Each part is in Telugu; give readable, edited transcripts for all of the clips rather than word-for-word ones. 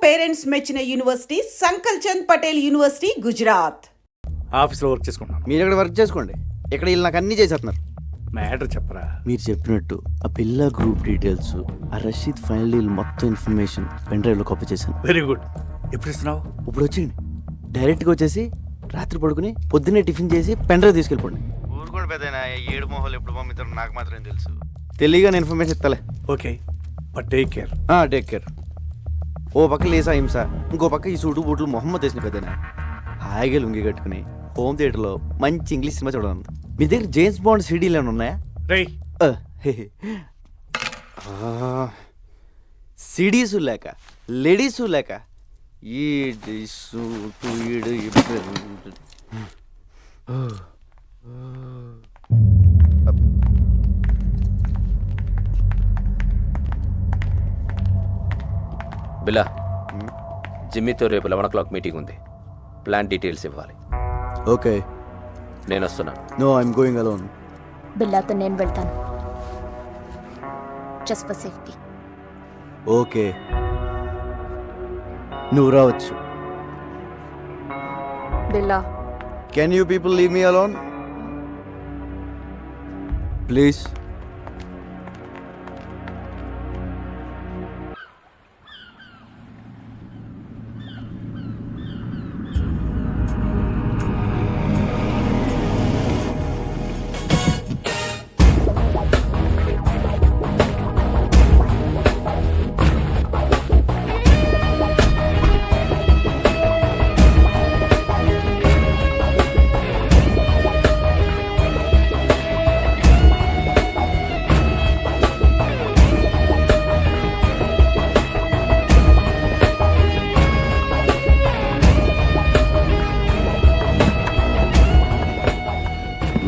పేరెంట్స్ మెచ్చిన యూనివర్సిటీ సంకల్ చంద్ పటేల్ యూనివర్సిటీ గుజరాత్. ఆఫీస్లో వర్క్ చేసుకుంటున్నాను. మీరు ఇక్కడ వర్క్ చేసుకోండి, ఇక్కడ వీళ్ళు నాకు అన్నీ చేసేస్తున్నారు. మ్యాటర్ చెప్పరా. మీరు చెప్పినట్టు ఆ పిల్ల గ్రూప్ డీటెయిల్స్, ఆ రషీద్ ఫైనల్ డీల్ మొత్తం ఇన్ఫర్మేషన్ పెన్ డ్రైవ్లో కాపీ చేశాను. Very good. ఎప్పుడు ఇస్తున్నావు? ఇప్పుడు వచ్చేయండి, డైరెక్ట్గా వచ్చేసి రాత్రి పడుకుని పొద్దున్నే టిఫిన్ చేసి పెన్ డ్రైవ్ తీసుకెళ్ళిపోండి. ఊరుకోండి పెద్దయినా, 7 మొహాలు ఎప్పుడు పంపిస్తారో నాకు మాత్రం తెలుసు. తెలియగానే ఇన్ఫర్మేషన్ ఇస్తలే. Okay, but take care. Take care. ఓ పక్క లేసా హింస, ఇంకో పక్క ఈ సూటు బూట్లు మొహమ్మద్ వేసిన పెద్దనా హాయిగా లుంగి కట్టుకుని హోమ్ థియేటర్లో మంచి ఇంగ్లీష్ సినిమా చూడాలి. మీ దగ్గర జేమ్స్ బాండ్ సిడీలు ఏమైనా ఉన్నాయా? రేయ్, సిడీసు లేక లేడీసు లేక ఈ బిలా, జిమ్మీతో రేపు 11 o'clock మీటింగ్ ఉంది. ప్లాన్ డీటెయిల్స్ ఇవ్వాలి. ఓకే, నేను వస్తున్నాను. No I'm going alone. బిల్లాతో నేను వెళ్తాను, జస్ట్ ఫర్ సేఫ్టీ. ఓకే, నువ్వు రావచ్చు. Billa, can you people leave me alone please?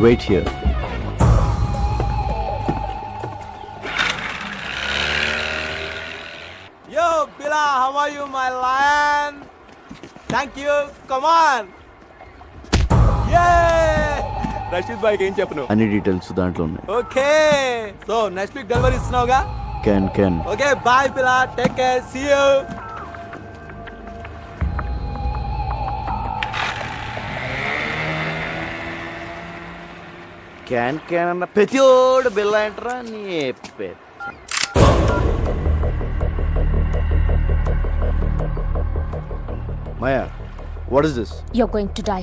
Wait here. Yo, Bila, how are you, my lion? Thank you. Come on. Yeah. Rashid bhai ఏం చెప్పను? అన్ని డీటెయిల్స్ దాంట్లో ఉన్నాయి. Okay. So next week delivery ఇస్తున్నావుగా? Can. Okay, bye Bila. Take care. See you. క్యాన్ అన్న ప్రతిోడు బిల్ల ఏంట్రా నీ పెద్ద. Maya, what is this? You're going to die.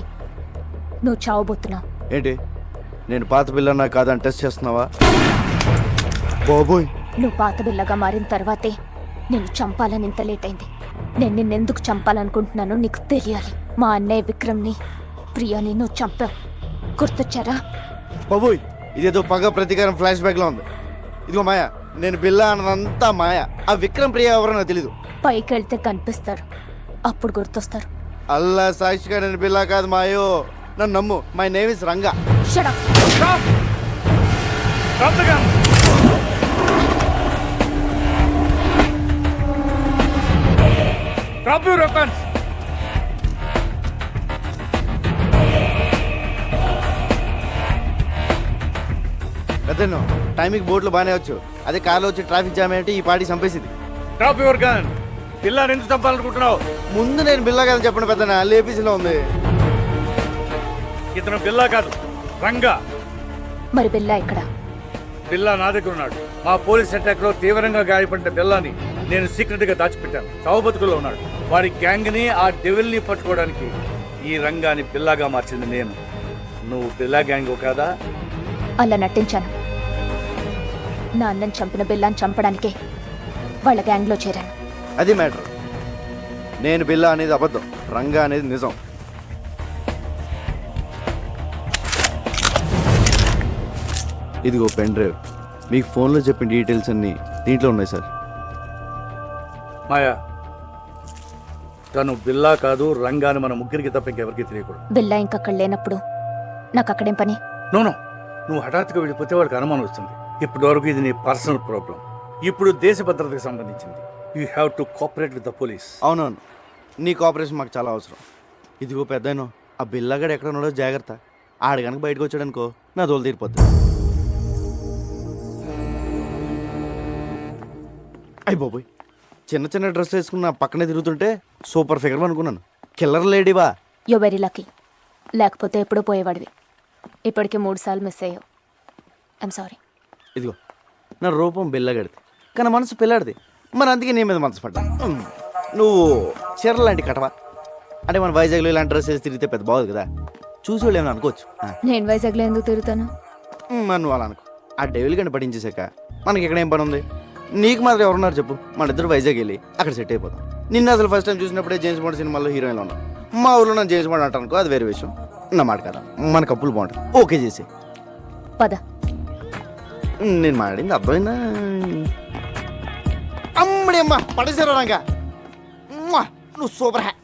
నువ్వు చావబోతున్నావు. ఏంటి, నేను పాత బిల్లన్నా కాదని టెస్ట్ చేస్తున్నావా? బాబోయ్, నువ్వు పాత బిల్లగా మారిన తర్వాతే నేను చంపాలని ఇంత లేట్ అయింది. నేను నిన్నెందుకు చంపాలనుకుంటున్నానో నీకు తెలియాలి. మా అన్నయ్య విక్రమ్ని, ప్రియాని నువ్వు చంపావు. గుర్తొచ్చారా? బాబోయ్, ఇదేదో పగ ప్రతీకారం ఫ్లాష్ బ్యాక్ లో ఉంది. ఇదిగో మాయా, నేను బిల్ల అన్నదంతా మాయా. ఆ విక్రమ్ ప్రియ ఎవరో నాకు తెలీదు. పైకి వెళ్తే కనిపిస్తారు, అప్పుడు గుర్తొస్తారు. అల్లా సాక్షిగా నేను బిల్ల కాదు మాయో, నన్ను నమ్ము. My name is Ranga. Shut up. Drop the gun. Drop your weapons. అదేనో టైంకి బోట్లో బాగానే వచ్చు, అదే కార్లో వచ్చి ట్రాఫిక్ జామ్ ఏంటి ఈ పార్టీ చంపేసింది. Drop your gun. పిల్లని ఎందుకు చంపాలనుకుంటున్నావు? ముందు నేను బిల్లా కాదని చెప్పండి పెద్దనా, లేపీసీలో ఉంది. ఇతను బిల్లా కాదు, రంగా. మరి బిల్లా ఇక్కడ? బిల్లా నా దగ్గర ఉన్నాడు. మా పోలీస్ అటాక్ లో తీవ్రంగా గాయపడిన బిల్లాని నేను సీక్రెట్ గా దాచిపెట్టాను. చావుబతుకుల్లో ఉన్నాడు. వాడి గ్యాంగ్ ని, ఆ డెవిల్ ని పట్టుకోవడానికి ఈ రంగాని బిల్లాగా మార్చింది నేను. నువ్వు బిల్లా గ్యాంగ్ కాదా? అలా నటించాను. నా అన్నని చంపిన బిల్లాని చంపడానికే వాళ్ళ గ్యాంగ్లో చేరాను. అది మ్యాటర్. నేను బిల్లా అనేది అబద్ధం, రంగా అనేది నిజం. ఇదిగో పెన్ డ్రైవ్, మీకు ఫోన్లో చెప్పిన డీటెయిల్స్ అన్నీ దీంట్లో ఉన్నాయి సార్. మాయా, తను బిల్లా కాదు, రంగాని మన ముగ్గురికి తప్ప ఇంకెవరికి తెలియకూడదు. బిల్లా ఇంకక్కడ లేనప్పుడు నాకు అక్కడేం పని? నోనో, నువ్వు హఠాత్తుగా వెళ్ళిపోతే వాడికి అనుమానం వస్తుంది. ఇప్పటి వరకు ఇది నీ పర్సనల్ ప్రాబ్లం. ఇప్పుడు దేశ భద్రతకు సంబంధించింది. You have to cooperate with the police. అవునవును, నీ కోఆపరేషన్ మాకు చాలా అవసరం. ఇదిగో పెద్దనో, ఆ బిల్లాగాడు ఎక్కడ ఉన్నాడో జాగ్రత్త. ఆడ కనుక బయటకు వచ్చాడనుకో నా దోలు తీరిపోద్ది. అయ్యి బాబోయ్, చిన్న చిన్న డ్రెస్ వేసుకున్న పక్కనే తిరుగుతుంటే సూపర్ ఫిగర్ అనుకున్నాను. కిల్లర్ లేడీవా? You very lucky. లేకపోతే ఎప్పుడో పోయేవాడివి. ఇప్పటికి 3 సార్లు మిస్ అయ్యావు. I'm sorry. ఇదిగో నా రూపం బిల్లగడిది కానీ మనసు పిల్లాడిది. మరి అందుకే నీ మీద మనసు పడ్డా. నువ్వు చీరలు లాంటి కటవా? అంటే మన వైజాగ్లో ఇలాంటి డ్రెస్ వేసి తిరిగితే పెద్ద బాగుంది కదా, చూసి వాళ్ళు ఏమైనా అనుకోవచ్చు. నేను వైజాగ్లో ఎందుకు తిరుగుతాను? మరి నువ్వు అలా అనుకో. ఆ డెవిల్ గంట పట్టించేసాక మనకి ఇక్కడ ఏం పని ఉంది? నీకు మాత్రం ఎవరున్నారు చెప్పు? మన ఇద్దరు వైజాగ్ వెళ్ళి అక్కడ సెట్ అయిపోతాం. నిన్న అసలు ఫస్ట్ టైం చూసినప్పుడే జేమ్స్ బాండ్ సినిమాలో హీరోయిన్లో ఉన్నాం. మా ఊళ్ళో నన్ను జేమ్స్ బాండ్ అంటానుకో, అది వేరే విషయం. నా మాట కదా, మన కప్పులు బాగుంటుంది. ఓకే చేసి పద. నేను మాడింది అర్థమైందా? అమ్మడి అమ్మ పడేసారు రంగా. నువ్వు సూపర్ హ్యా.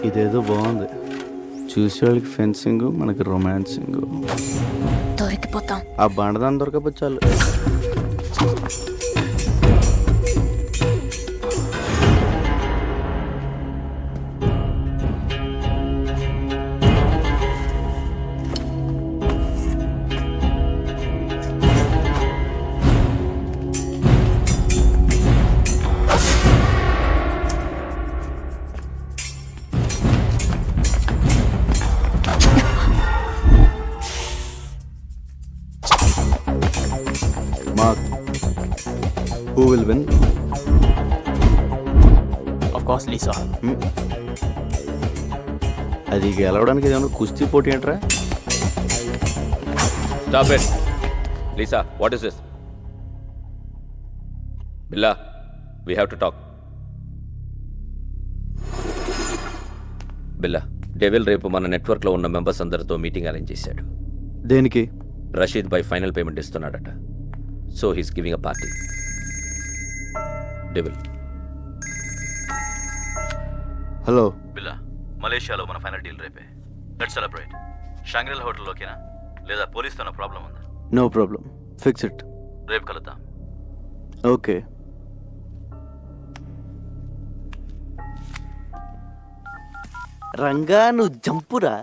ఇదేదో బాగుంది. చూసేవాళ్ళకి ఫెన్సింగ్, మనకి రొమాన్సింగ్. దొరికిపోతాం. ఆ బండదాన్ని దొరకపోతే చాలు. Mark, who will win? Of course, Lisa. అది గెలవడానికి ఏదైనా కుస్తీ పోటీ ఏంట్రా? Stop it. Lisa, what is this? Billa, we have to talk. Billa, devil రేపు మన నెట్వర్క్లో ఉన్న మెంబర్స్ అందరితో మీటింగ్ అరేంజ్ చేశాడు. దేనికి? రషీద్ బై ఫైనల్ పేమెంట్ ఇస్తున్నాడట. So he's giving a party. Devil. Hello Billa, మలేషియాలో మన ఫైనల్ డీల్ రేపే. Let's celebrate. షాంగ్రిల్ హోటల్లోకేనా లేదా పోలీస్తో ప్రాబ్లం ఉందా? No problem, fix it. రేపు కలుద్దాం. ఓకే. రంగా నువ్వు జంపురా.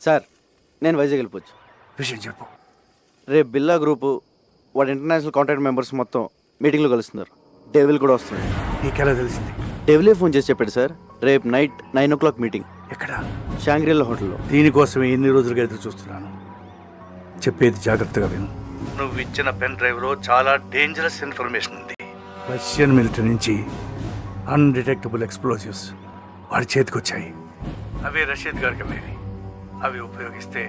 సార్, నేను వైజాగ్ వెళ్ళిపోవచ్చు. విషయం చెప్పు. రేపు బిల్లా గ్రూపు వాడి ఇంటర్నేషనల్ కాంటాక్ట్ మెంబర్స్ మొత్తం మీటింగ్లో కలుస్తున్నారు. డెవిల్ కూడా వస్తున్నాడు. నీకెలా తెలిసింది? డెవిలే ఫోన్ చేసి చెప్పాడు సార్, రేపు నైట్ 9 o'clock మీటింగ్. ఎక్కడ? షాంగ్రిల్లా హోటల్లో. దీనికోసమే ఎన్ని రోజులుగా ఎదురు చూస్తున్నాను. చెప్పేది జాగ్రత్తగా విను. నువ్వు ఇచ్చిన పెన్ డ్రైవ్లో చాలా డేంజరస్ ఇన్ఫర్మేషన్ ఉంది. రష్యన్ మిలిటరీ నుంచి అన్డిటెక్టబుల్ ఎక్స్ప్లోజివ్స్ వాడి చేతికి వచ్చాయి. అవి రషీద్ గారికి అమ్మేవి. అవి ఉపయోగిస్తే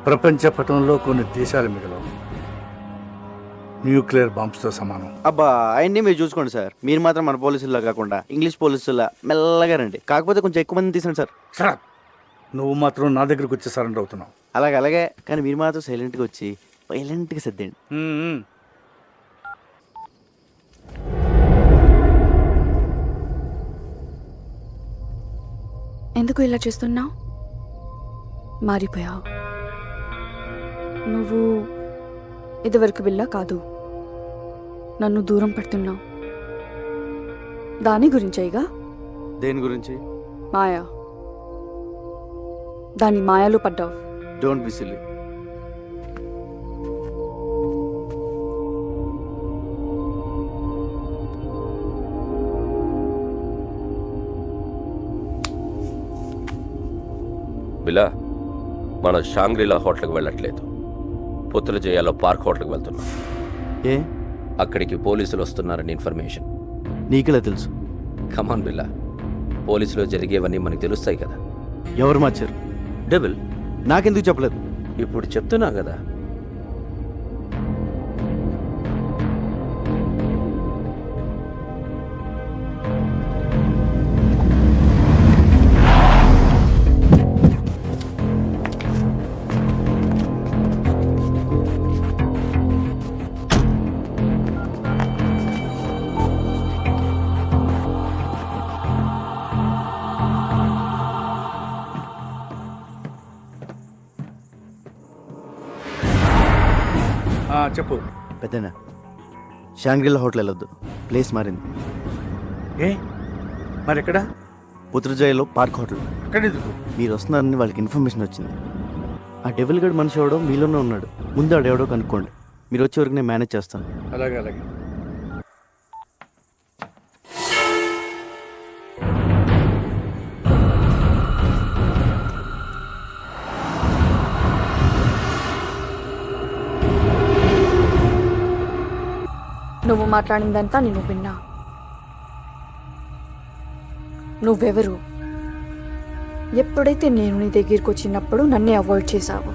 ప్రపంచ పటంలో కొన్ని దేశాలు మిగలవు. న్యూక్లియర్ బాంబ్స్తో సమానం. అబ్బా, అవన్నీ మీరు చూసుకోండి సార్. మీరు మాత్రం మన పోలీసుల్లా కాకుండా ఇంగ్లీష్ పోలీసుల్లా మెల్లగా రండి. కాకపోతే కొంచెం ఎక్కువ మంది తీసండి సార్. సరే, నువ్వు మాత్రం నా దగ్గరకు వచ్చి సరెండర్ అవుతున్నావు. అలాగే కానీ మీరు మాత్రం సైలెంట్గా వచ్చి వైలెంట్గా సర్దండి. ఎందుకు ఇలా చేస్తున్నావు? మారిపోయావు. నువ్వు ఇదివరకు బిల్లా కాదు. నన్ను దూరం పెడుతున్నావు. దాని గురించేగా? దేని గురించి? మాయా. దాని మాయలో పడ్డావు. Don't be silly. బిల్లా, మనం షాంగ్రిలా హోటల్కి వెళ్ళట్లేదు. పుత్తుల జయాలో పార్క్ హోటల్కి వెళ్తున్నాం. ఏ? అక్కడికి పోలీసులు వస్తున్నారని ఇన్ఫర్మేషన్. నీకెలా తెలుసు? కమాన్ బిల్లా, పోలీసులో జరిగేవన్నీ మనకు తెలుస్తాయి కదా. ఎవరు మార్చారు? డెవిల్. నాకెందుకు చెప్పలేదు? ఇప్పుడు చెప్తున్నా కదా. చెప్పు. పెద్దనా షాంగ్రిలా హోటల్ వెళ్ళొద్దు, ప్లేస్ మారింది. ఏ మరి ఎక్కడ? పుత్రజయలో పార్క్ హోటల్. అక్కడ ఎందుకు? మీరు వస్తున్నారని వాళ్ళకి ఇన్ఫర్మేషన్ వచ్చింది. ఆ డెవిల్ గడ్ మనిషి ఎవడో మీలోనే ఉన్నాడు. ముందు ఆడెవడో కనుక్కోండి. మీరు వచ్చే వరకు నేను మేనేజ్ చేస్తాను. అలాగే అలాగే. నువ్వు మాట్లాడిందంతా నేను విన్నా. నువ్వెవరు? ఎప్పుడైతే నేను నీ దగ్గరికి వచ్చినప్పుడు నన్నే అవాయిడ్ చేశావు,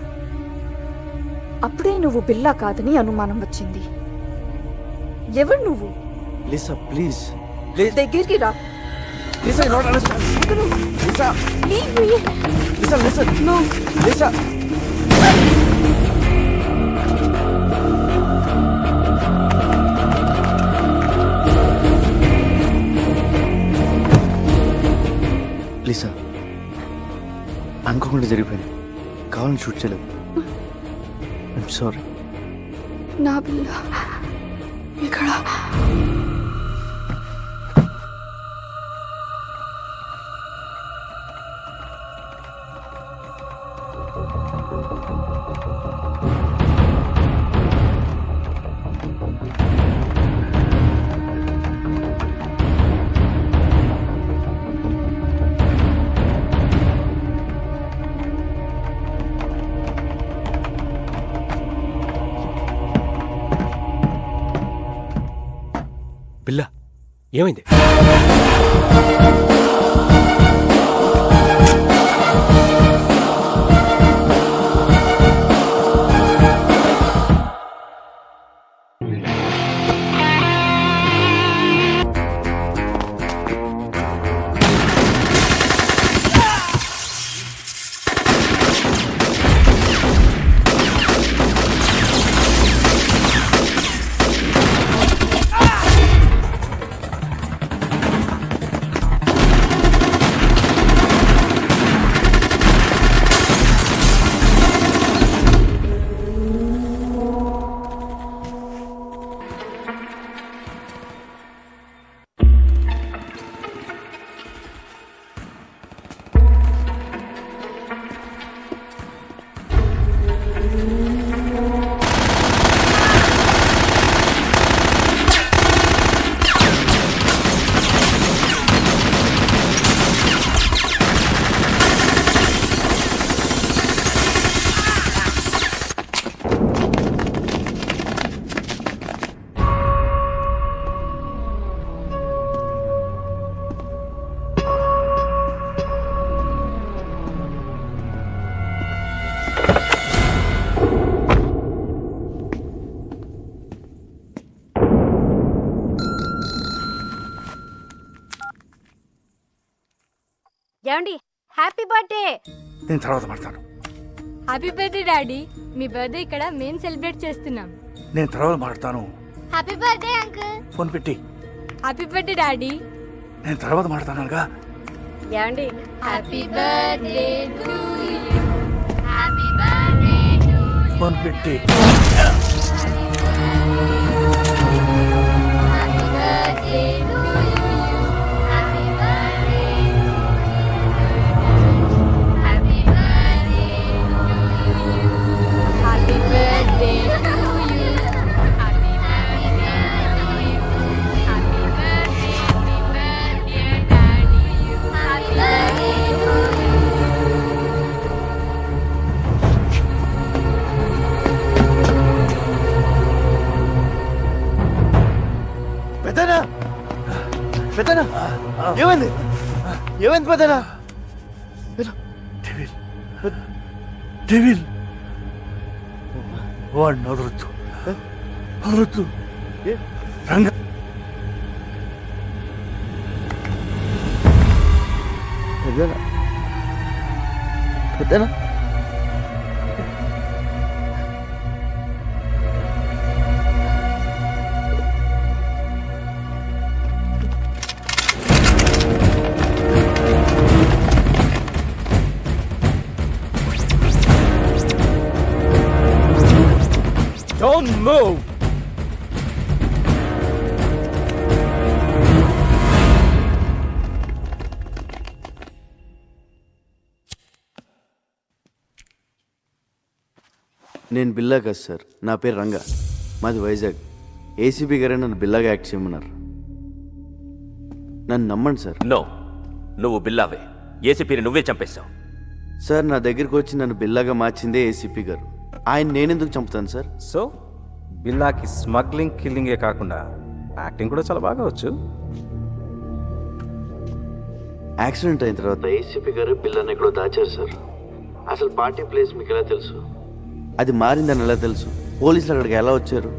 అప్పుడే నువ్వు బిల్లా కాదని అనుమానం వచ్చింది. ఎవరు నువ్వు? Lisa please. దగ్గరికి రా. Lisa not understand. Lisa Lisa Lisa no Lisa. Lisa అనుకోకుండా జరిగిపోయింది. కావాలని షూట్ చేయలేదు. I'm sorry. నా బిల్ల ఇక్కడ. బిల్లా ఏమైంది? ఏమండి, హ్యాపీ బర్త్డే. నేను తర్వాత మాట్లాడతాను. Happy birthday daddy. మీ బర్త్డే ఇక్కడ మేము సెలబ్రేట్ చేస్తున్నాం. నేను తర్వాత మాట్లాడతాను. Happy birthday uncle. ఫోన్ పెట్టి. Happy birthday daddy. నేను తర్వాత మాట్లాడతానుగా. ఏమండి, happy birthday to you. Happy birthday to you. Phone పెట్టి. Happy birthday to you. Happy birthday. Happy birthday to you. Happy birthday to you. Happy birthday to you. Happy birthday daddy. Happy birthday to you. పెద్దనా పెద్దనా ఏమైంది? ఏమైంది పెద్దనా? డెవిల్ డెవిల్ వాడిని వదలొద్దు, వదలొద్దు. రంగ పెద్దనా పెద్దనా Don't డోంట్ మూవ్. నేను బిల్లా కాదు సార్, నా పేరు రంగా, మాది వైజాగ్. ఏసీపీ గారే నన్ను బిల్లాగా యాక్ట్ చేయమన్నారు. నన్ను నమ్మండి సార్. నో, నువ్వు బిల్లావే. ఏసీపీని నువ్వే చంపేశావు. సార్ నా దగ్గరికి వచ్చి నన్ను బిల్లాగా మార్చిందే ఏసీపీ గారు. ఆయన నేనెందుకు చంపుతాను సార్? సో బిల్లాకి స్మగ్లింగ్ కిల్లింగే కాకుండా యాక్టింగ్ కూడా చాలా బాగా వచ్చు. యాక్సిడెంట్ అయిన తర్వాత ఏసీపీ గారు బిల్లాని ఎక్కడో దాచారు సార్. అసలు పార్టీ ప్లేస్ మీకు ఎలా తెలుసు? అది మారిందని ఎలా తెలుసు? పోలీసులు అక్కడికి ఎలా వచ్చారు?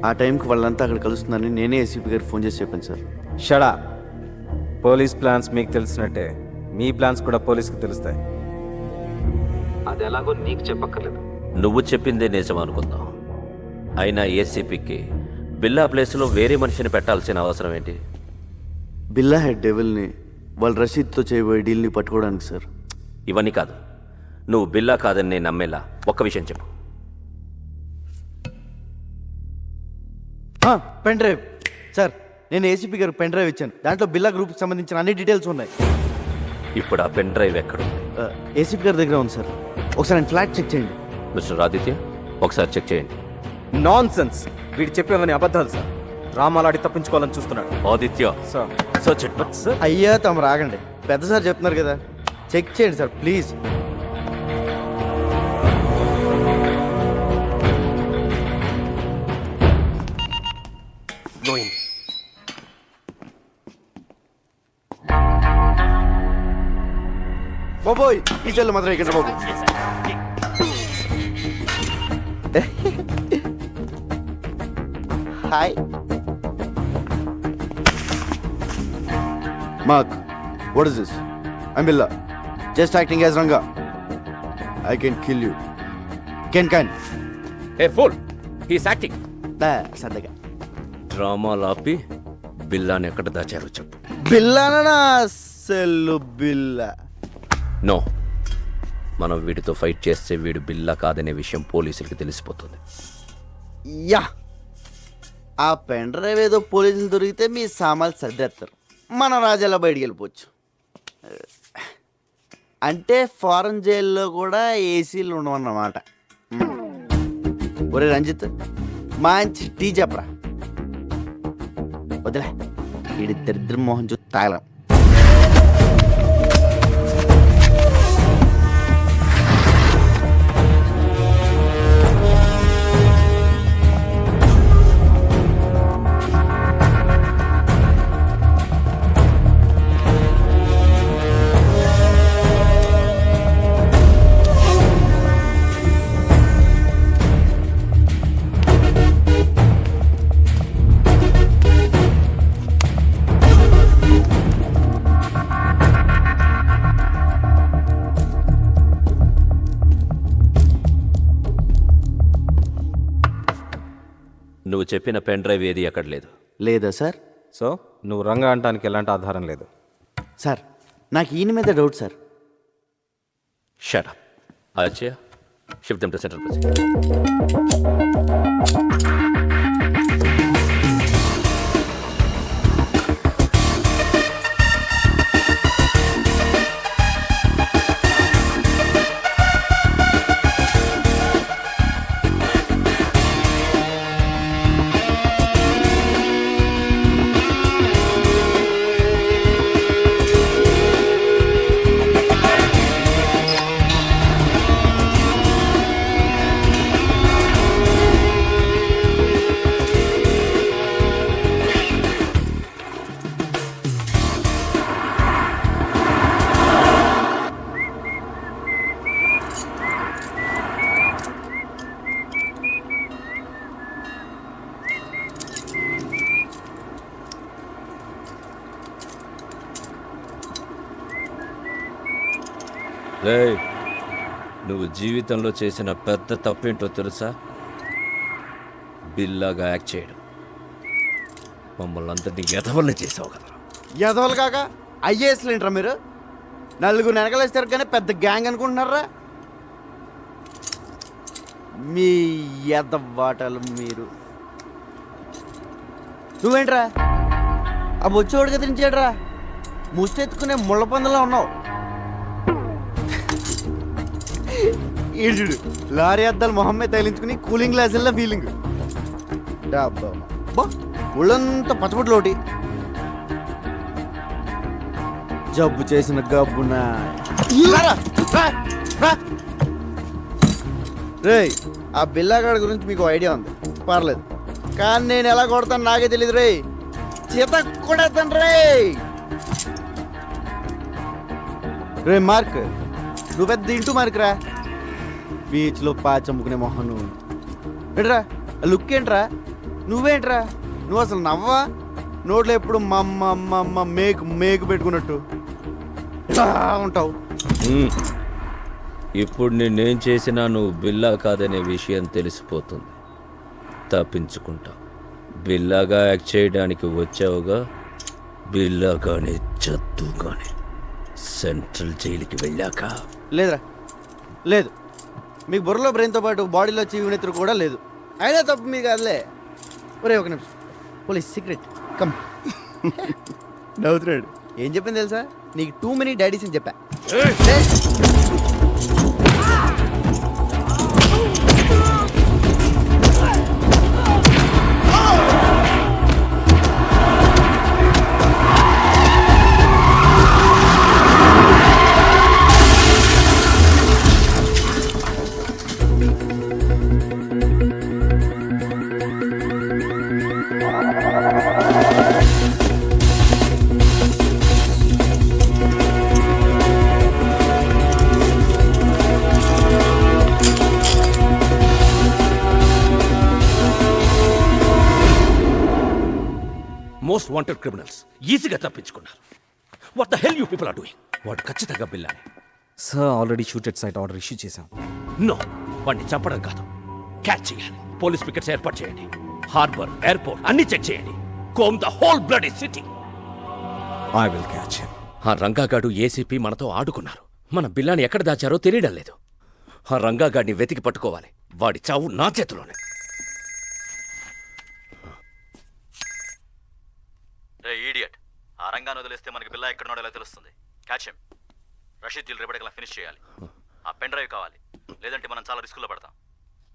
ఆ టైంకి వాళ్ళంతా అక్కడ కలుస్తున్నారని నేనే ఏసీపీ గారికి ఫోన్ చేసి చెప్పాను సార్. షడా, పోలీస్ ప్లాన్స్ మీకు తెలిసినట్టే మీ ప్లాన్స్ కూడా పోలీస్కి తెలుస్తాయి. అది ఎలాగో నీకు చెప్పక్కర్లేదు. నువ్వు చెప్పిందే నిజం అనుకుందాం. అయినా ఏసీపీకి బిల్లా ప్లేస్లో వేరే మనిషిని పెట్టాల్సిన అవసరం ఏంటి? బిల్లా హెడ్ డెవిల్ని వాళ్ళు రషీద్తో చేయబోయే డీల్ని పట్టుకోవడానికి సార్. ఇవన్నీ కాదు, నువ్వు బిల్లా కాదని నేను నమ్మేలా ఒక్క విషయం చెప్పు. పెన్ డ్రైవ్ సార్, నేను ఏసీపీ గారికి పెన్ డ్రైవ్ ఇచ్చాను. దాంట్లో బిల్లా గ్రూప్కి సంబంధించిన అన్ని డీటెయిల్స్ ఉన్నాయి. ఇప్పుడు ఆ పెన్ డ్రైవ్ ఎక్కడ? ఏసీపీ గారి దగ్గర ఉంది సార్. ఒకసారి ఆయన ఫ్లాట్ చెక్ చేయండి. మిస్టర్ ఆదిత్య, ఒకసారి చెక్ చేయండి. నాన్ సెన్స్, వీడు చెప్పేవని అబద్ధాలు సార్. రామాలాడి తప్పించుకోవాలని చూస్తున్నాడు. Aditya sir search it. Sir అయ్యా తమ రాగండి, పెద్ద సార్ చెప్తున్నారు కదా, చెక్ చేయండి సార్ ప్లీజ్. బాబోయ్, ఈ చెల్లు మాత్రం ఇక్కడ బాబు. Hi Mark, what is this? I'm Billa, just acting as Ranga. I can kill you. Can. A pool, he's acting. సరదాగా డ్రామాలు ఆపి బిల్లాని ఎక్కడ దాచారో చెప్పు. బిల్లానా? సెల్లు బిల్లా. నో, మనం వీడితో ఫైట్ చేస్తే వీడు బిల్లా కాదనే విషయం పోలీసులకి తెలిసిపోతుంది. యా, ఆ పెన్ డ్రైవ్ ఏదో పోలీసులు దొరికితే మీ సామాన్లు సర్దేస్తారు, మన రాజాలా బయటికి వెళ్ళిపోవచ్చు. అంటే ఫారెన్ జైల్లో కూడా ఏసీలు ఉండవన్నమాట. ఒరే రంజిత్, మంచి టీ చెప్పరా. వదిలే, వీడి దరిద్ర మోహన్ చూ తాగలం. నువ్వు చెప్పిన పెన్ డ్రైవ్ ఏది అక్కడ లేదు. లేదా సార్? సో నువ్వు రంగా అంటానికి ఎలాంటి ఆధారం లేదు. సార్ నాకు ఈయన మీద doubt sir. Shut up. Aditya, shift them to central president. రేయ్, నువ్వు జీవితంలో చేసిన పెద్ద తప్పేంటో తెలుసా? బిల్లాగా యాక్ట్ చేయడం. మమ్మల్ని అందరినీ ఎదవల్ని చేసావు కదా. ఎదవలు కాక ఐఏఎస్లు ఏంట్రా మీరు? నలుగురు వెనకలేస్తారు కానీ పెద్ద గ్యాంగ్ అనుకుంటున్నారా? మీ ఎద్దబాటలు మీరు. నువ్వేంట్రా ఆ బొచ్చోడు కదా తినిచాడురా, ముష్టెత్తుకునే ముళ్ళ పందులా ఉన్నావు. ఈడు లారీ అద్దాలు మొహమ్మే తగిలించుకుని కూలింగ్ గ్లాసుల్లో ఫీలింగ్. బా ఒళ్ళంతా పచ్చబొట్లు ఒకటి, జబ్బు చేసిన గబ్బునా. రేయ్ ఆ బిల్లాగాడి గురించి మీకు ఐడియా ఉంది, పర్లేదు. కానీ నేను ఎలా కొడతాను నాకే తెలియదు రే. చేత కొడతాను రే. రే మార్క్, నువ్వు పెద్ద ఇంటూ మార్క్ రా. బీచ్లో పాచమ్ముకునే మొహం నువ్వు. ఏంట్రా లుక్ ఏంట్రా, నువ్వేంట్రా, నువ్వు అసలు నవ్వా? నోట్లో ఎప్పుడు మమ్మ మేకు మేకు పెట్టుకున్నట్టు ఇలా ఉంటావు. ఇప్పుడు నేనేం చేసినా నువ్వు బిల్లా కాదనే విషయం తెలిసిపోతుంది. తప్పించుకుంటావు. బిల్లాగా యాక్ట్ చేయడానికి వచ్చావుగా, బిల్లాగానే చద్దుగానే సెంట్రల్ జైలుకి వెళ్ళాక. లేదురా లేదు, మీకు బుర్రలో బ్రెయిన్తో పాటు బాడీలో చీవినెత్తురు కూడా లేదు. అయినా తప్పు మీకు కాదులే. ఒరే ఒక నిమిషం, పోలీస్ సీక్రెట్ కమ్. నవ్వుతున్నాడు. ఏం చెప్పింది తెలుసా, నీకు టూ మెనీ డాడీస్ అని చెప్పా. మోస్ట్ వాంటెడ్ క్రిమినల్స్ ఈజీగా తప్పించుకున్నారు. What the hell you people are doing? వాడు ఖచ్చితంగా బిల్లానే. Sir already shoot at sight order issue చేశాం. నో, వాడిని చంపడం కాదు, క్యాచ్ చేయాలి. పోలీస్ పికెట్స్ ఏర్పాటు చేయండి. హార్బర్, ఎయిర్పోర్ట్ అన్ని చెక్ చేయండి. Comb the whole bloody city. I will catch him. ఆ రంగాగాడు ఏసీపీ మనతో ఆడుకున్నారు. మన బిల్లాని ఎక్కడ దాచారో తెలియడం లేదు. ఆ రంగాగాడిని వెతికి పట్టుకోవాలి. వాడి చావు నా చేతిలోనే. రే ఈడియట్, ఆ రంగాన్ని వదిలేస్తే మనకి బిల్లా ఎక్కడ ఉన్నాడో ఎలా తెలుస్తుంది? Catch him. రషీద్ డీల్ రేపటికల్లా ఫినిష్ చేయాలి. ఆ పెన్ డ్రైవ్ కావాలి, లేదంటే మనం చాలా రిస్కులో పడతాం.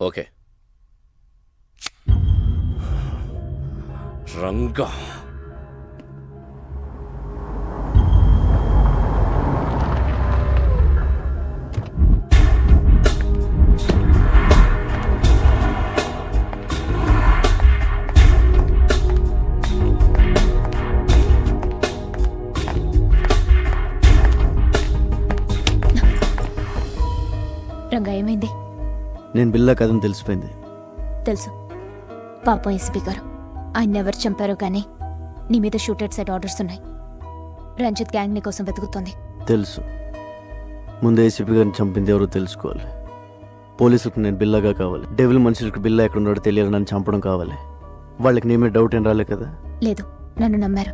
ఓకే. రంగా రంగా ఏమైంది? నేను బిల్లా కథను తెలిసిపోయింది. తెలుసు. పాపం ఎస్పీ గారు, ఆయన ఎవరు చంపారో కానీ నీ మీద షూటెడ్ సైడ్ ఆర్డర్స్ ఉన్నాయి. రంజిత్ గ్యాంగ్ నీ కోసం వెతుకుతుంది. తెలుసు. ముందు ఏసీపీ గారిని చంపింది ఎవరో తెలుసుకోవాలి. పోలీసులకు నేను బిల్లాగా కావాలి. డెవిల్ మనుషులకు బిల్లా ఎక్కడ ఉన్నాడో తెలియాలి. నన్ను చంపడం కావాలి. వాళ్ళకి నీ మీద డౌట్ ఏం రాలే కదా? లేదు, నన్ను నమ్మారు.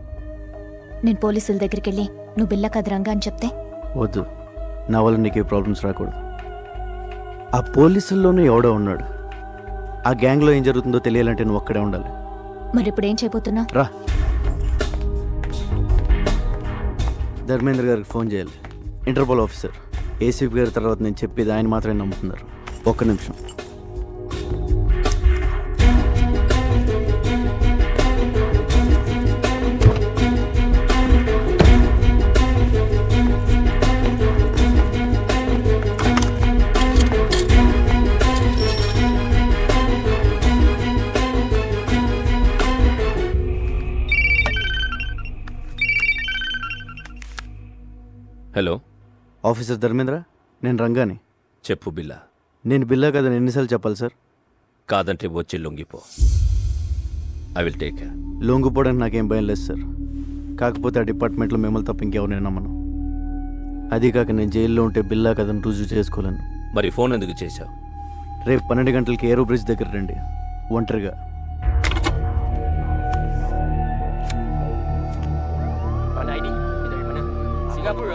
నేను పోలీసుల దగ్గరికి వెళ్ళి నువ్వు బిల్లా కాదు రంగా అని చెప్తే వద్దు, నా వల్ల నీకే ప్రాబ్లమ్స్ రాకూడదు. ఆ పోలీసుల్లోనూ ఎవడో ఉన్నాడు. ఆ గ్యాంగ్లో ఏం జరుగుతుందో తెలియాలంటే నువ్వు అక్కడే ఉండాలి. మరి ఇప్పుడు ఏం చేయబోతున్నా? రా, ధర్మేంద్ర గారికి ఫోన్ చేయాలి. Interpol officer. ఏసీపీ గారి తర్వాత నేను చెప్పేది ఆయన మాత్రమే నమ్ముతున్నారు. ఒక్క నిమిషం. హలో ఆఫీసర్ ధర్మేంద్ర, నేను రంగాని. చెప్పు బిల్లా. నేను బిల్లా కదని ఎన్నిసార్లు చెప్పాలి సార్? కాదంటే వచ్చి లొంగిపో. I will take care. లొంగిపోవడానికి నాకేం భయం లేదు సార్. కాకపోతే ఆ డిపార్ట్మెంట్లో మిమ్మల్ని తప్ప ఇంకెవరు నమ్మను. అది కాక నేను జైల్లో ఉంటే బిల్లా కదని రుజువు చేసుకోలేను. మరి ఫోన్ ఎందుకు చేశావు? రేపు 12 గంటలకి ఏరో బ్రిడ్జ్ దగ్గర రండి, ఒంటరిగా.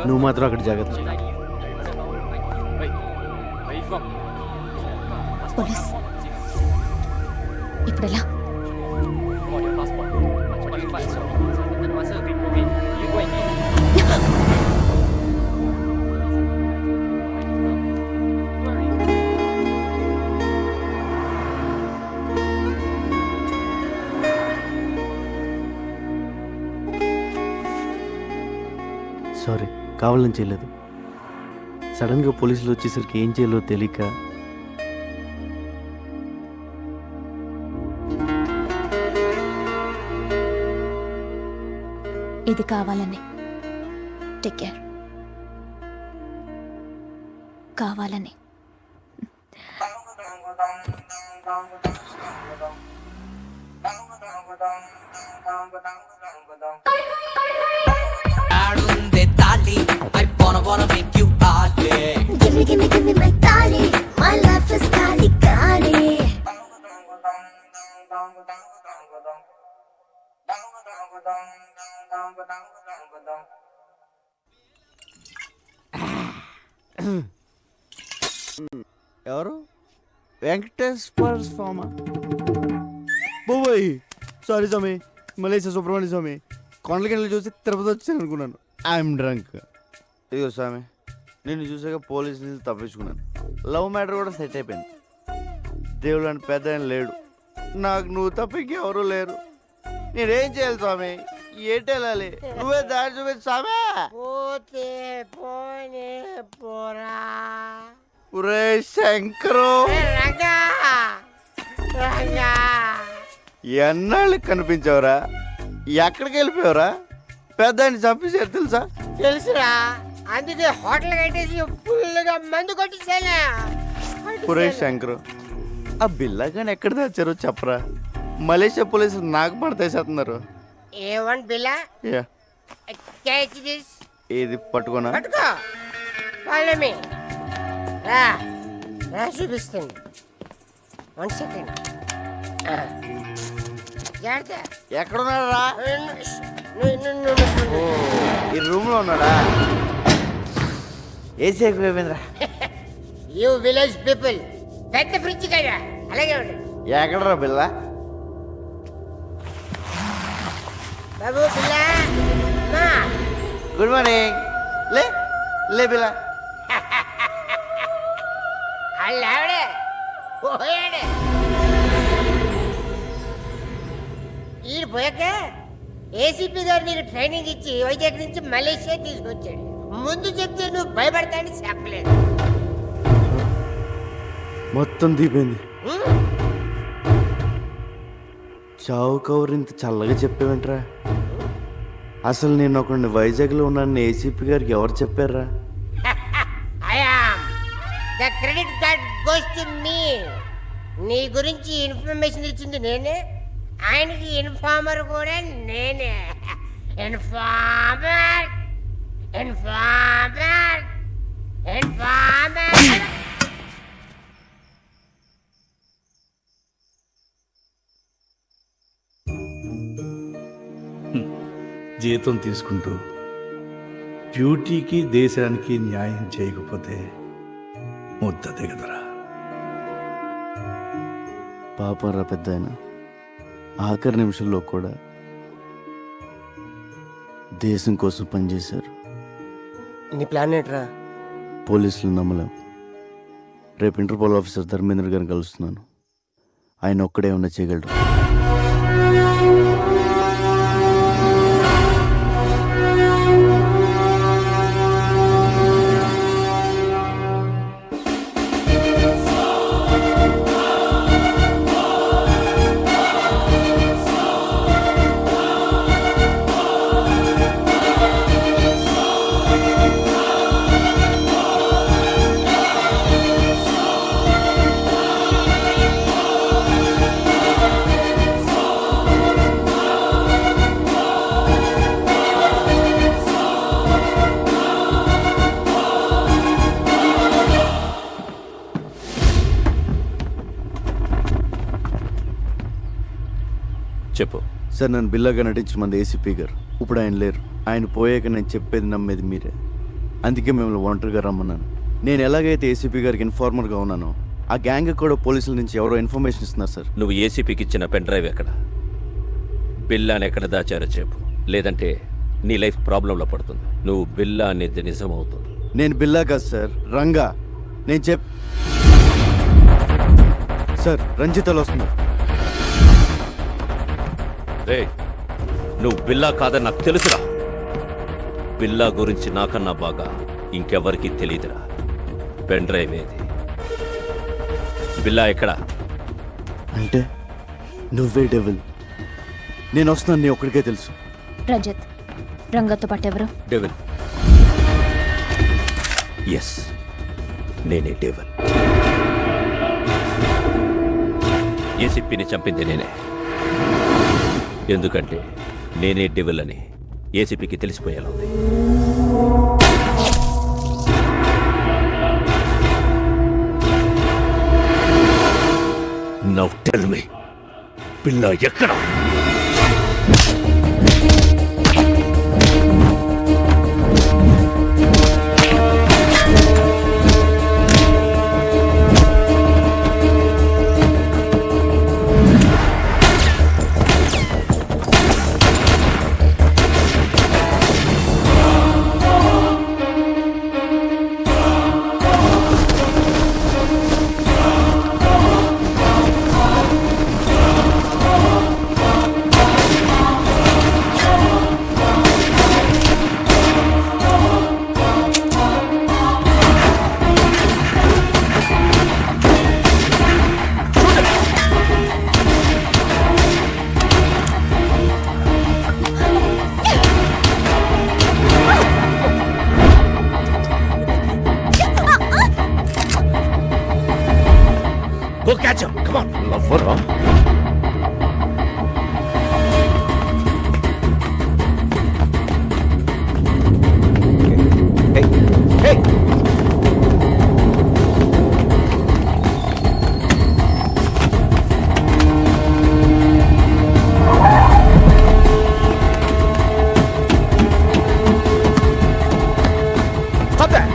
నువ్వు మాత్రం అక్కడ జాగ్రత్త. పోలీస్ ఇప్పుడు ఎలా? సారీ, కావాలని చేయలేదు. సడన్గా పోలీసులు వచ్చేసరికి ఏం చేయాలో తెలియక ఇది కావాలని. Take care. కావాలని. Gimme, gimme, gimme my tali. My life is kali kali. ఎవరు? వెంకటేశ్వర స్వామి. బాబోయ్, సారీ స్వామి. మలేషియా సుబ్రహ్మణ్య స్వామి. కొండలకి వెళ్ళి చూసి తిరుపతి వచ్చాను అనుకున్నాను. I'm drunk. ఇదిగో స్వామి, నిన్ను చూసాక పోలీసులు నుంచి తప్పించుకున్నాను. లవ్ మ్యాటర్ కూడా సెట్ అయిపోయింది. దేవుడు అని పెద్ద ఆయన లేడు. నాకు నువ్వు తప్ప ఇంకెవరూ లేరు. నేనేం చేయాలి స్వామి? ఏంటి వెళ్ళాలి? నువ్వే దారి చూపించు స్వామి. ఒరే శంకరు, ఎన్నాళ్ళకి కనిపించావురా? ఎక్కడికి వెళ్ళిపోయావురా? పెద్ద ఆయన చంపేశారు తెలుసా? తెలుసురా, అందుకే హోటల్ కట్టేసి ఫుల్గా మందు కొట్టేసాను. ఒరే శంకరు, ఆ బిల్లగాని ఎక్కడ తెచ్చారో చెప్పరా? మలేషియా పోలీసులు నాకు పడతేసేస్తున్నారు. A1 Billa yeah, catch this. ఇది పట్టుకోనా? పట్టుకో, ఫాలో మీ. రా రా చూపిస్తుంది. 1 సెకండ్. జాగ్రత్త. ఎక్కడున్నారా? నువ్వు ఈ రూమ్ లో ఉన్నాడా? ఏసీ ఎక్కువైపోయిందిరా. యూ విలేజ్ పీపుల్ పెద్ద ఫ్రిడ్జ్ కదా, అలాగే ఉండు. ఎక్కడరా బిల్ల? బాబు పిల్ల, మా గుడ్ మార్నింగ్. లే లే బిల్ల. అల్ల ఆవిడే పోయాడే. ఈడు పోయాక ఏసీపీ గారు నీకు ట్రైనింగ్ ఇచ్చి వైజాగ్ నుంచి మలేషియా తీసుకొచ్చాడు. ముందు చెప్తే నువ్వు భయపడతానని చెప్పలేదు. మొత్తం దీపోయింది. చావు కవర్ ఇంత చల్లగా చెప్పేవేంట్రా? అసలు నేను ఒకడిని వైజాగ్లో ఉన్నాను ఏసీపీ గారికి ఎవరు చెప్పారా? The credit card goes to me. నీ గురించి ఇన్ఫర్మేషన్ ఇచ్చింది నేనే, ఆయనకి ఇన్ఫార్మర్ కూడా నేనే. Informer informer informer. జీతం తీసుకుంటూ డ్యూటీకి దేశానికి న్యాయం చేయకపోతే ముద్ద దిగదరా. పాపరా పెద్ద ఆయన ఆఖరి నిమిషంలో కూడా దేశం కోసం పనిచేశారు. నీ ప్లాన్ ఏంట్రా? పోలీసులు నమ్మలేం. రేపు ఇంటర్పోల్ ఆఫీసర్ ధర్మేంద్ర గారిని కలుస్తున్నాను. ఆయన ఒక్కడే ఉన్న చేయగలరు. చెప్పు. సార్, నన్ను బిల్లాగా నటించిన మంది ఏసీపీ గారు. ఇప్పుడు ఆయన లేరు. ఆయన పోయాక నేను చెప్పేది నమ్మేది మీరే. అందుకే మిమ్మల్ని ఒంటరిగా రమ్మన్నాను. నేను ఎలాగైతే ఏసీపీ గారికి ఇన్ఫార్మర్గా ఉన్నానో ఆ గ్యాంగ్ కూడా పోలీసుల నుంచి ఎవరో ఇన్ఫర్మేషన్ ఇస్తున్నారు సార్. నువ్వు ఏసీపీకి ఇచ్చిన పెన్ డ్రైవ్ ఎక్కడ? బిల్లాని ఎక్కడ దాచారో చెప్పు, లేదంటే నీ లైఫ్ ప్రాబ్లంలో పడుతుంది. నువ్వు బిల్లా అనేది నిజమవుతుంది. నేను బిల్లా కాదు సార్, రంగా. నేను సార్ రంజితలు వస్తున్నారు. రే, నువ్వు బిల్లా కాదని నాకు తెలుసురా. బిల్లా గురించి నాకన్నా బాగా ఇంకెవరికి తెలియదురా. పెన్ డ్రైవ్ ఏది? బిల్లా ఎక్కడ? అంటే నువ్వే డెవిల్. నేను వస్తున్నాను, నీ ఒక్కడికే తెలుసు. రజత్, రంగతో పాటు ఎవరు? డెవిల్. ఎస్, నేనే డెవిల్. ఏసీపీని చంపింది నేనే. ఎందుకంటే నేనే డెవిల్ అని ఏసీపీకి తెలిసిపోయేలా ఉంది. నౌ టెల్ మీ, పిల్ల ఎక్కడ? Go catch him! Come on! Lover, huh? Hey! Hey! Stop that!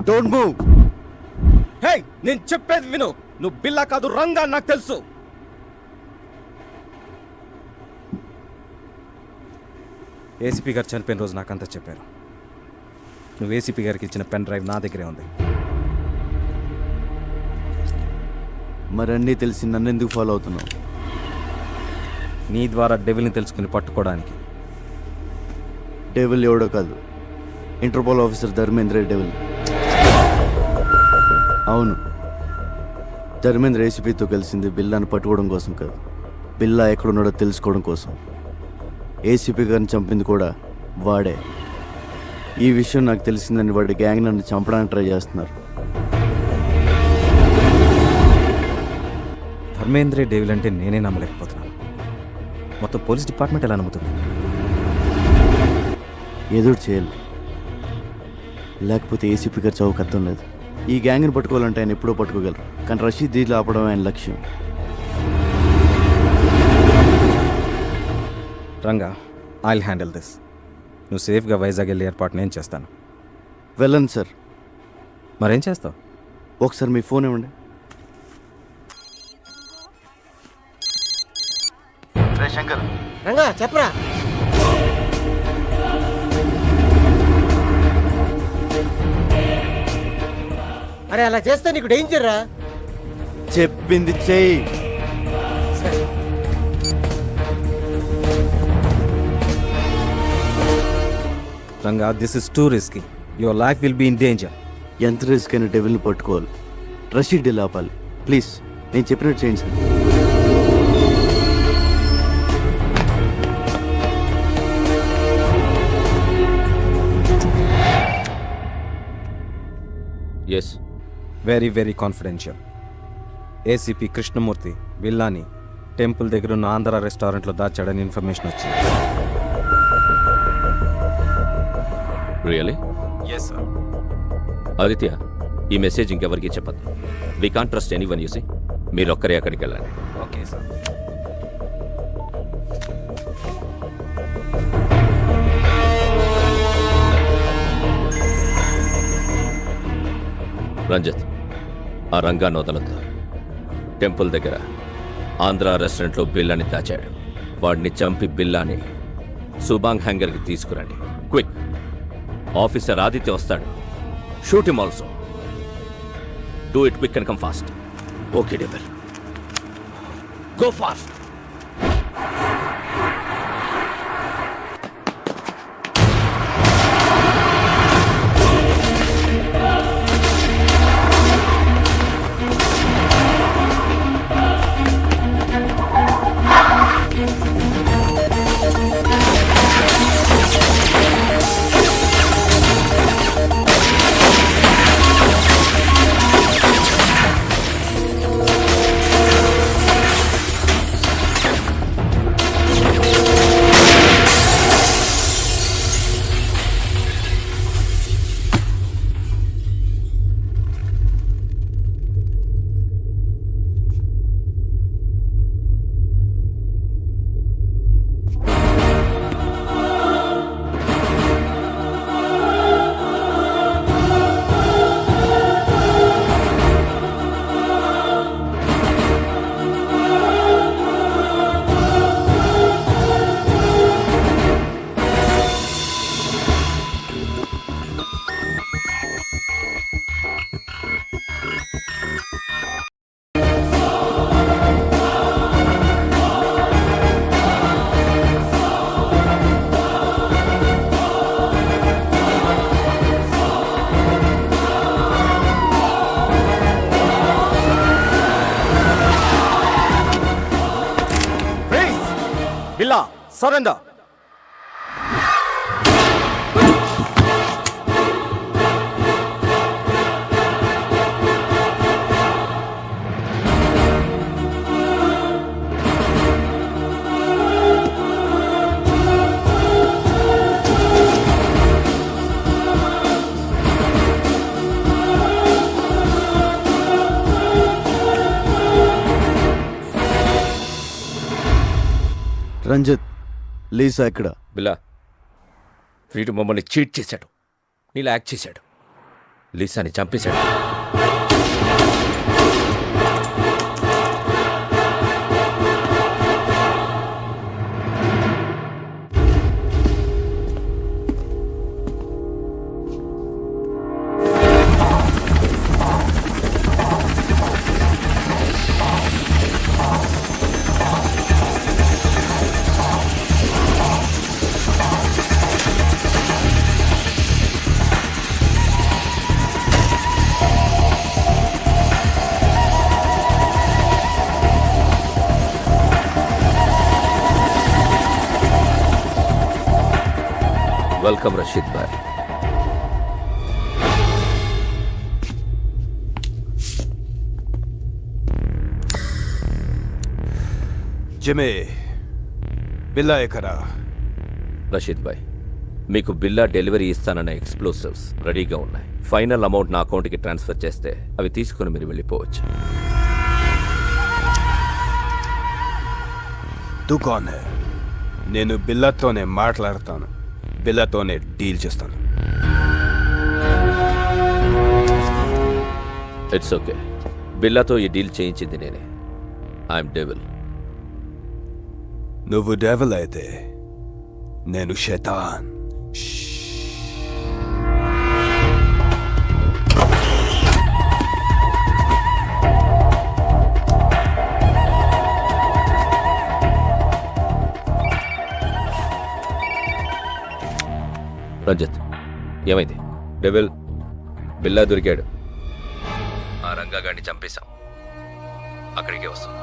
Don't move. Hey, నేను చెప్పేది విను. నువ్వు బిల్లా కాదు, రంగా, నాకు తెలుసు. ఏసీపీ గారు చనిపోయిన రోజు నాకంతా చెప్పారు. నువ్వు ఏసీపీ గారికి ఇచ్చిన పెన్ డ్రైవ్ నా దగ్గరే ఉంది. మరన్నీ తెలిసి నన్ను ఎందుకు ఫాలో అవుతున్నావు? నీ ద్వారా డెవిల్ని తెలుసుకుని పట్టుకోవడానికి. డెవిల్ ఎవడో కాదు, ఇంటర్పోల్ ఆఫీసర్ ధర్మేంద్ర డెవిల్. అవును, ధర్మేంద్ర ఏసీపీతో కలిసింది బిల్లాను పట్టుకోవడం కోసం కాదు, బిల్లా ఎక్కడున్నాడో తెలుసుకోవడం కోసం. ఏసీపీ గారిని చంపింది కూడా వాడే. ఈ విషయం నాకు తెలిసిందని వాడి గ్యాంగ్ నన్ను చంపడానికి ట్రై చేస్తున్నారు. ధర్మేంద్రే డేవిల్ అంటే నేనే నమ్మలేకపోతున్నాను. మొత్తం పోలీస్ డిపార్ట్మెంట్ ఎలా నమ్ముతుంది? ఎదురు చేయాలి, లేకపోతే ఏసీపీ గారు చౌక అర్థం లేదు. ఈ గ్యాంగ్ని పట్టుకోవాలంటే ఆయన ఎప్పుడో పట్టుకోగలరు, కానీ రషీద్ దీంట్లో ఆపడం ఆయన లక్ష్యం. Ranga, I'll handle this. నువ్వు సేఫ్గా వైజాగ్ వెళ్ళి ఏర్పాటు నేను చేస్తాను. వెళ్ళండి సార్. మరేం చేస్తావు? ఒకసారి మీ ఫోన్ ఇవ్వండి. శంకర్, రంగా చెప్పరా. అరే అలా చేస్తే నీకు డేంజర్ రా. చెప్పింది చెయ్యి. Ranga, this is too risky. Your life will be in danger. ఎంత రిస్క్ అయినా డెవిల్ని పట్టుకోవాలి, రషీద్ డీల్ ఆపాలి. ప్లీజ్ నేను చెప్పినట్టు చేయండి sir. Yes, very very confidential. ACP Krishnamurthy బిల్లాని టెంపుల్ దగ్గర ఉన్న ఆంధ్ర రెస్టారెంట్లో దాచాడని ఇన్ఫర్మేషన్ వచ్చింది. రియలీ? Yes sir. ఆదిత్య, ఈ మెసేజ్ ఇంకెవరికి చెప్పద్దు. We can't trust anyone. You see మీరొక్కరే అక్కడికి వెళ్ళండి. Okay sir. రంజిత్, ఆ రంగాన్ని వదలొద్దు. టెంపుల్ దగ్గర ఆంధ్ర రెస్టారెంట్లో బిల్లాని దాచాడు. వాడిని చంపి బిల్లాని సుబాంగ్ హ్యాంగర్కి తీసుకురండి. క్విక్. ఆఫీసర్ ఆదిత్య వస్తాడు. Shoot him also. Do it quick and come fast. Okay double, go fast. Billa surrender. Ranjith, Lisa ఎక్కడ? బిల్లా, వీడు మమ్మల్ని చీట్ చేశాడు. నీలా యాక్ట్ చేశాడు. లీసాని చంపేశాడు. వెల్కమ్ రషీద్ భాయ్. జిమే, బిల్లా ఎక్కడా? రషీద్ భాయ్, మీకు బిల్లా డెలివరీ ఇస్తానన్న ఎక్స్ప్లోసివ్స్ రెడీగా ఉన్నాయి. ఫైనల్ అమౌంట్ నా అకౌంట్కి ట్రాన్స్ఫర్ చేస్తే అవి తీసుకుని మీరు వెళ్ళిపోవచ్చు. తూ కౌన్ హై? నేను బిల్లాతోనే మాట్లాడతాను. బిల్లాతోనే డీల్ చేస్తాను. It's okay. బిల్లాతో ఈ డీల్ చేయించింది నేనే. I'm devil. నువ్వు డెవిల్ అయితే నేను శైతాన్. రంజిత్, ఏమైంది? డెవిల్, బిల్లా దొరికాడు. ఆ రంగాగాడిని చంపేశాం. అక్కడికే వస్తుంది.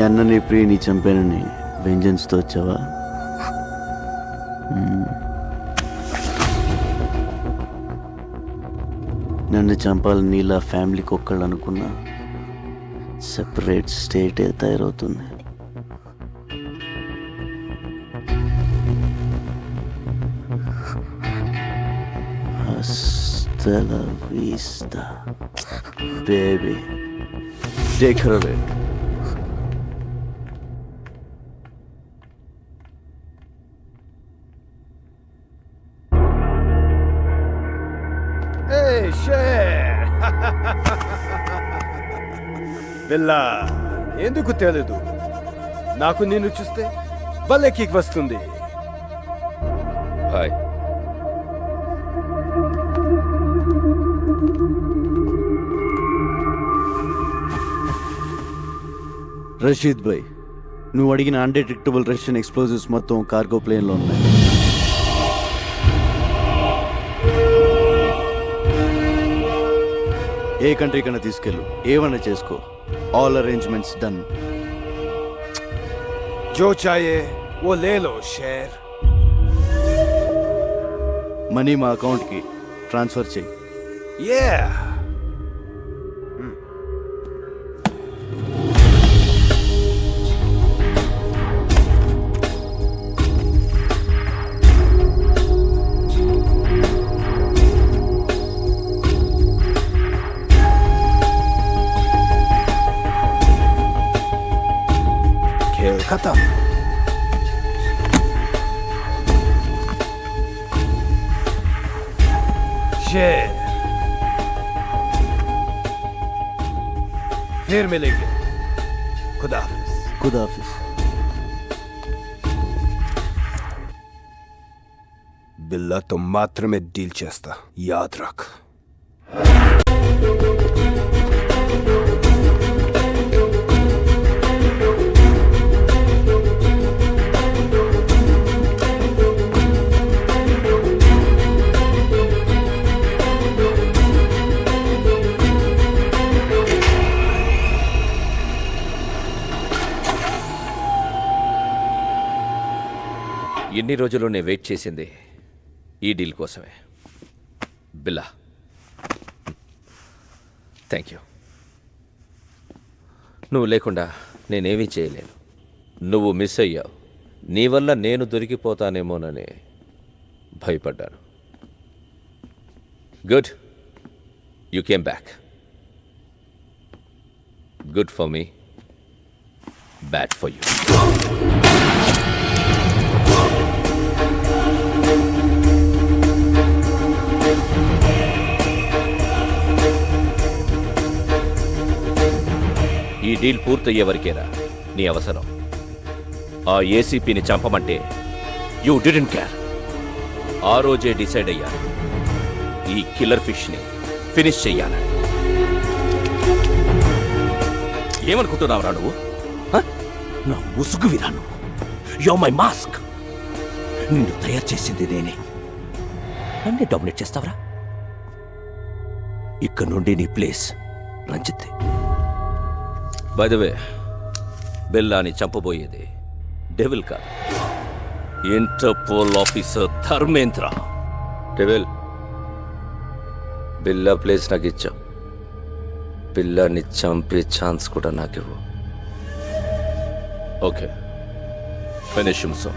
అన్నని ప్రియని చంపానని వెంజన్స్తో వచ్చావా? నన్ను చంపాలని నీలా ఫ్యామిలీకి ఒక్కళ్ళు అనుకున్నా సెపరేట్ స్టేటే తయారవుతుంది. Hasta la vista, baby. Take her away. వెళ్ళా ఎందుకు తెలీదు, నాకు నిన్ను చూస్తే భలే కిక్ వస్తుంది. హాయ్. రషీద్ భాయ్, నువ్వు అడిగిన అన్డిటెక్టబుల్ రష్యన్ ఎక్స్ప్లోజివ్స్ మొత్తం కార్గో ప్లేన్లో ఉన్నాయి. ఏ కంట్రీ కన్నా తీసుకెళ్ళు, ఏమన్నా చేసుకో. All arrangements done. जो चाहिए वो ले लो शेर. మనీ మా అకౌంట్కి ట్రాన్స్ఫర్ చేయి. Yeah. खेल खत्म. शेर फिर मिलेंगे. खुदा हाफिज. ఖుదాఫిజ్. బిల్లాతో మాత్రమే డీల్ చేస్తా, యాద్ రఖ్. ఎన్ని రోజులు నేను వెయిట్ చేసింది ఈ డీల్ కోసమే. బిల్లా, థ్యాంక్ యూ. నువ్వు లేకుండా నేనేమీ చేయలేను. నువ్వు మిస్ అయ్యావు. నీ వల్ల నేను దొరికిపోతానేమోనని భయపడ్డాను. Good, you came back. Good for me, bad for you. ఈ డీల్ పూర్తయ్యే వరకేరా నీ అవసరం. ఆ ఏసీపీని చంపమంటే యూ డిడెంట్ కేర్. ఆ రోజే డిసైడ్ అయ్యాను, ఈ కిల్లర్ ఫిష్ని ఫినిష్ చెయ్యాలని. ఏమనుకుంటున్నావురా నువ్వు? నా ముసుగు విరా నువ్వు. Yo my mask. నిన్ను తయారు చేసింది నేనే. నన్నే డామినేట్ చేస్తావరా? ఇక్కడ నుండి నీ place Ranjith. By the way, బెల్లాని చంపబోయేది డెవిల్ కాదు, Interpol officer Dharmendra. Devil, Billa place నాకు ఇచ్చావు. బిల్లాని చంపే ఛాన్స్ కూడా నాకివ్వు. Okay, finish him so.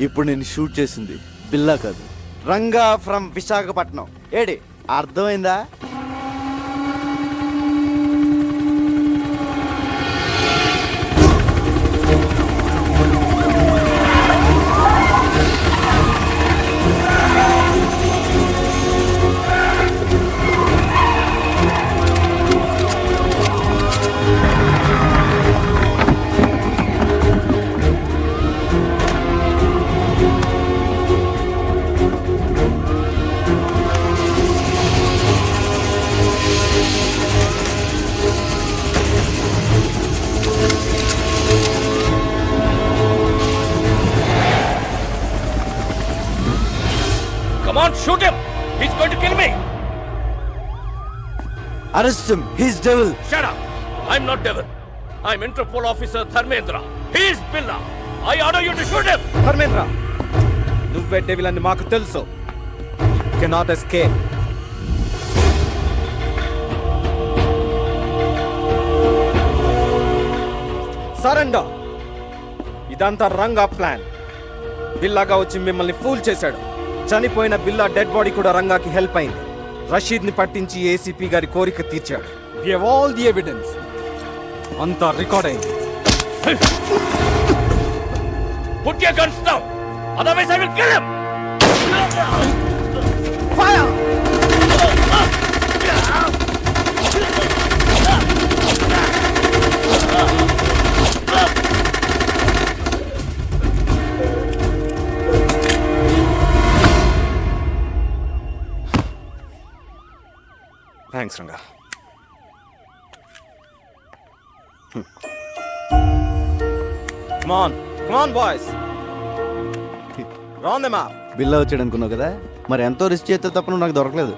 ఇప్పుడు నేను షూట్ చేసింది బిల్లా కాదు, రంగా ఫ్రమ్ విశాఖపట్నం. ఏడి అర్థమైందా? Come on, shoot him! He's going to kill me! Arrest him. He's devil. Shut up! I'm not devil. I'm Interpol officer Dharmendra. He's Billa. I order you to shoot him! Dharmendra, నువ్వే డెవిల్ అని మాకు తెలుసు. Cannot escape. సరెండర్. ఇదంతా రంగా ప్లాన్. బిల్లాగా వచ్చి మిమ్మల్ని ఫూల్ చేశాడు. చనిపోయిన బిల్లా డెడ్ బాడీ కూడా రంగాకి హెల్ప్ అయింది. రషీద్ ని పట్టించి ఏసీపీ గారి కోరిక తీర్చాడు. We have all the evidence. అంతా రికార్డ్ అయింది. Put your guns down! Otherwise I will kill him! Fire! Thanks Ranga. Come on boys. Round them up. బిల్లా వచ్చాడు అనుకున్నావు కదా, మరి ఎంతో రిస్క్ చేస్తే తప్ప నువ్వు నాకు దొరకలేదు.